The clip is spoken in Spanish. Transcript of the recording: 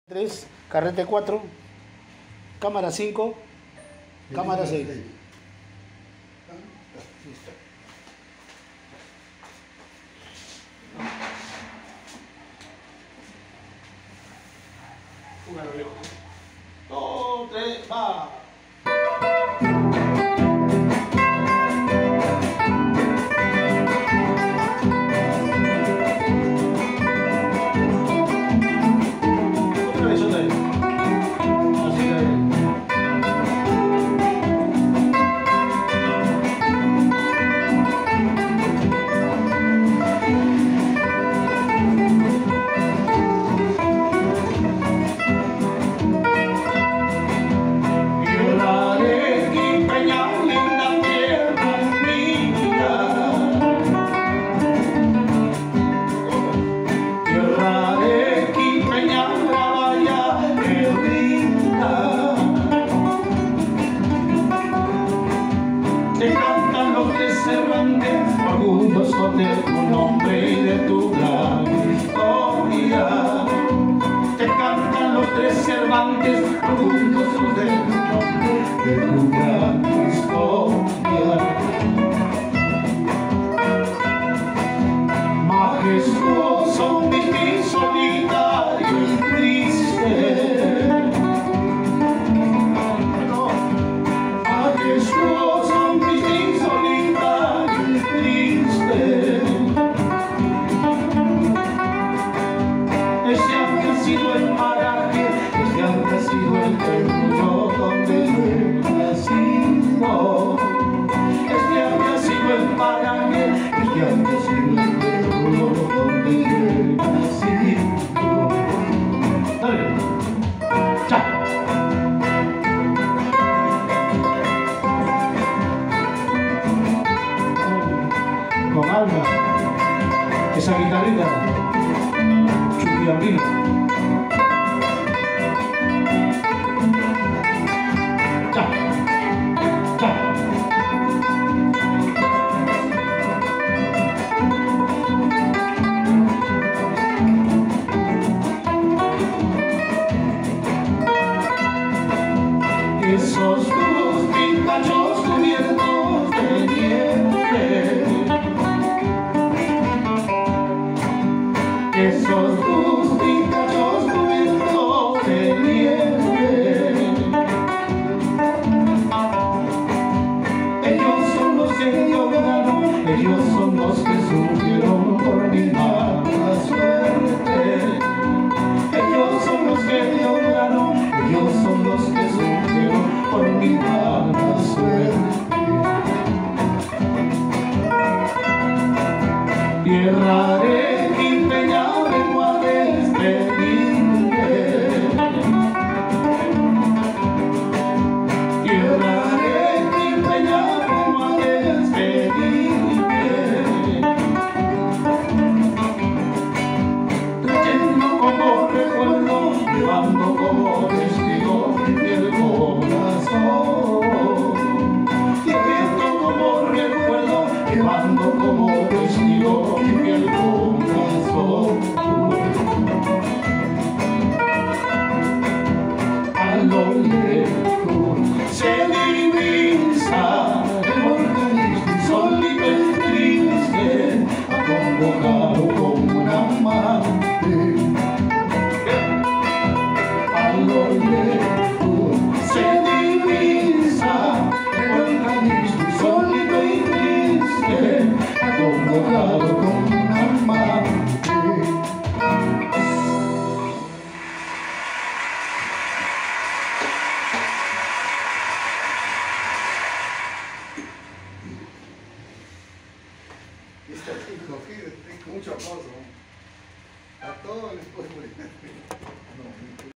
3, carrete 4, cámara 5, cámara 6. Póngalo lejos. 2, 3, va. Otra vez, otra vez. Así que te cantan los tres Cervantes, orgullosos de tu nombre y de tu gran historia. Te cantan los tres Cervantes, orgullosos de tu nombre y de tu gran historia. Majestuoso, místico, solitario y triste. Majestuoso, místico, solitario y triste. Ese ha sido el paraje, ese ha sido el templo donde yo he nacido. Este ha sido el paraje, este ha sido el templo donde yo he nacido. Dale, chao. Con alma, esa guitarrita, Chupiambino. Chao, chao. Esos tus pintachos cubiertos de nieve, esos tus pintachos cubiertos de nieve, ellos son los que lloraron, ellos son los que sufrieron por mi mala suerte. Ellos son los que lloraron, ellos son los que sufrieron por mi mala suerte. Tierra de impeñable a despedirte. Tierra de impeñable a despedirte. Trayendo como recuerdo, llevando como testigo el corazón. Trayendo como recuerdo, llevando como testigo el corazón. A lo lejos se divisa el organismo sólido y triste, acongojado como un amante. A lo lejos se divisa el organismo sólido y triste, acongojado como un amante. Está aquí cogido, mucho aplauso. A todos les puedo poner.